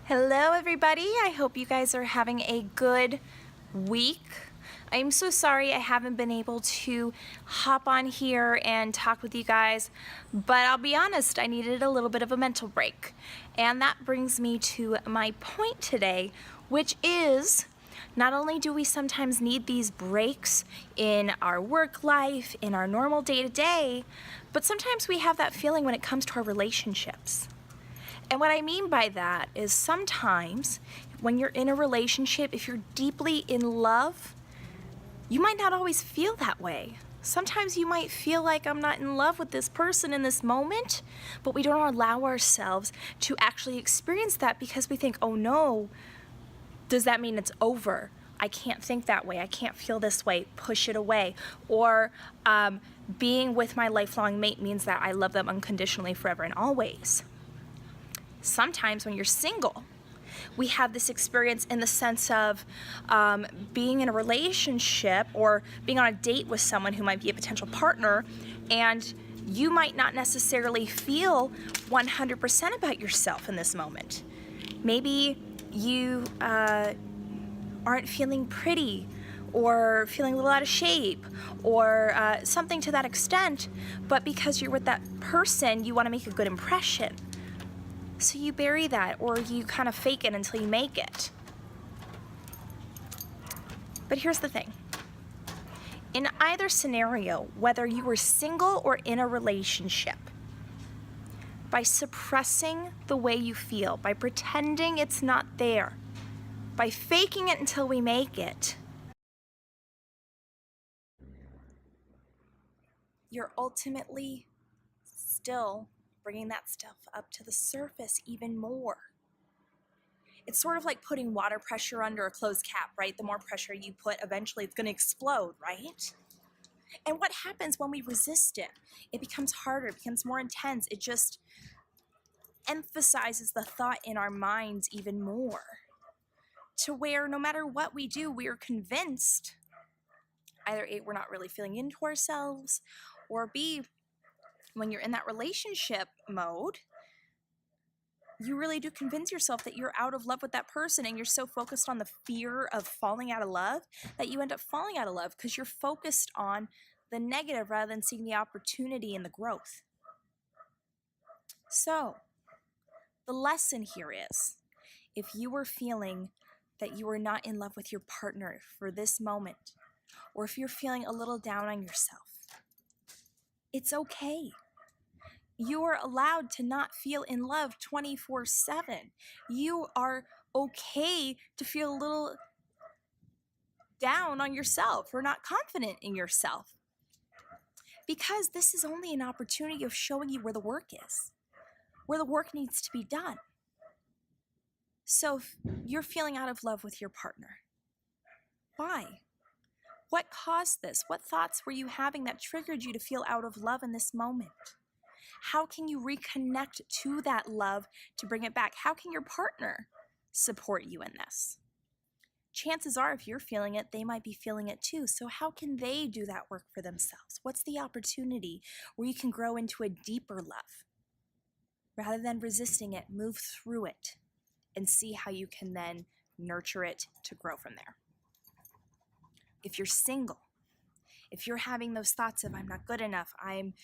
Hello everybody, I hope you guys are having a good week. I'm so sorry I haven't been able to hop on here and talk with you guys, but I'll be honest, I needed a little bit of a mental break. And that brings me to my point today, which is not only do we sometimes need these breaks in our work life, in our normal day-to-day, but sometimes we have that feeling when it comes to our relationships. And what I mean by that is sometimes when you're in a relationship, if you're deeply in love, you might not always feel that way. Sometimes you might feel like I'm not in love with this person in this moment, but we don't allow ourselves to actually experience that because we think, oh no, does that mean it's over? I can't think that way. I can't feel this way. Push it away. Or being with my lifelong mate means that I love them unconditionally forever and always. Sometimes when you're single, we have this experience in the sense of being in a relationship or being on a date with someone who might be a potential partner, and you might not necessarily feel 100% about yourself in this moment. Maybe you aren't feeling pretty or feeling a little out of shape or something to that extent, but because you're with that person, you want to make a good impression. So you bury that, or you kind of fake it until you make it. But here's the thing. In either scenario, whether you were single or in a relationship, by suppressing the way you feel, by pretending it's not there, by faking it until we make it, you're ultimately still bringing that stuff up to the surface even more. It's sort of like putting water pressure under a closed cap, right? The more pressure you put, eventually it's going to explode, right? And what happens when we resist it? It becomes harder, it becomes more intense. It just emphasizes the thought in our minds even more, to where no matter what we do, we are convinced either A, we're not really feeling into ourselves, or B, when you're in that relationship mode, you really do convince yourself that you're out of love with that person, and you're so focused on the fear of falling out of love that you end up falling out of love because you're focused on the negative rather than seeing the opportunity and the growth. So, the lesson here is, if you were feeling that you are not in love with your partner for this moment, or if you're feeling a little down on yourself, it's okay. You are allowed to not feel in love 24/7. You are okay to feel a little down on yourself or not confident in yourself, because this is only an opportunity of showing you where the work is, where the work needs to be done. So if you're feeling out of love with your partner, why? What caused this? What thoughts were you having that triggered you to feel out of love in this moment? How can you reconnect to that love to bring it back? How can your partner support you in this? Chances are, if you're feeling it, they might be feeling it too. So how can they do that work for themselves? What's the opportunity where you can grow into a deeper love? Rather than resisting it, move through it and see how you can then nurture it to grow from there. If you're single, if you're having those thoughts of, I'm not good enough, I'm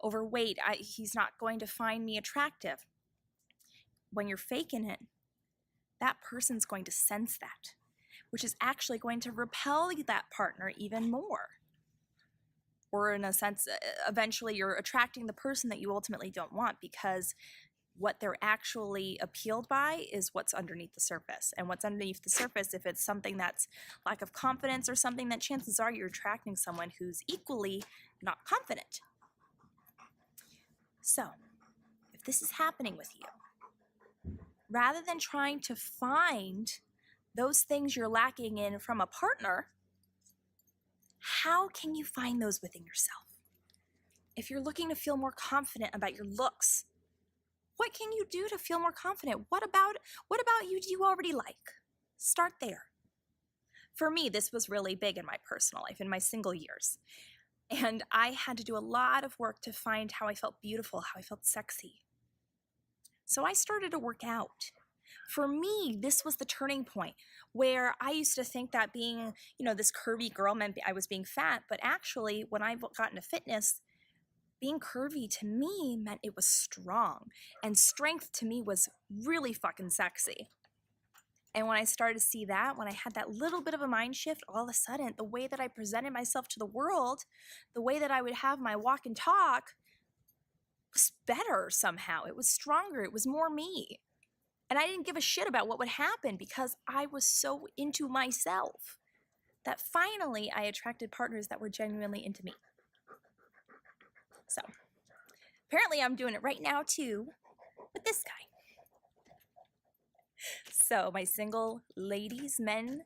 overweight, he's not going to find me attractive, when you're faking it, that person's going to sense that, which is actually going to repel that partner even more. Or in a sense, eventually you're attracting the person that you ultimately don't want, because what they're actually appealed by is what's underneath the surface. And what's underneath the surface, if it's something that's lack of confidence or something, that chances are you're attracting someone who's equally not confident. So, if this is happening with you, rather than trying to find those things you're lacking in from a partner, how can you find those within yourself? If you're looking to feel more confident about your looks, what can you do to feel more confident? What about you do you already like? Start there. For me, this was really big in my personal life, in my single years. And I had to do a lot of work to find how I felt beautiful, how I felt sexy. So I started to work out. For me, this was the turning point where I used to think that being, this curvy girl meant I was being fat. But actually, when I got into fitness, being curvy to me meant it was strong. And strength to me was really fucking sexy. And when I started to see that, when I had that little bit of a mind shift, all of a sudden, the way that I presented myself to the world, the way that I would have my walk and talk was better somehow. It was stronger. It was more me. And I didn't give a shit about what would happen because I was so into myself that finally I attracted partners that were genuinely into me. So apparently I'm doing it right now too with this guy. So my single ladies, men,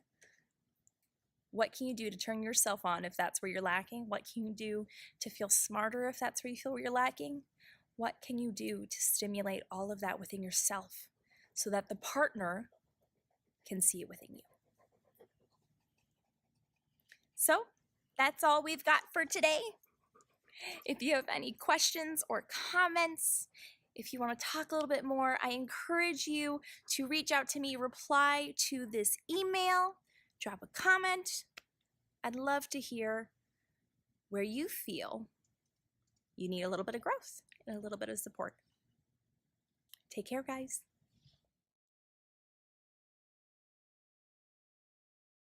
what can you do to turn yourself on if that's where you're lacking? What can you do to feel smarter if that's where you feel you're lacking? What can you do to stimulate all of that within yourself so that the partner can see it within you? So that's all we've got for today. If you have any questions or comments, if you want to talk a little bit more, I encourage you to reach out to me, reply to this email, drop a comment. I'd love to hear where you feel you need a little bit of growth and a little bit of support. Take care, guys.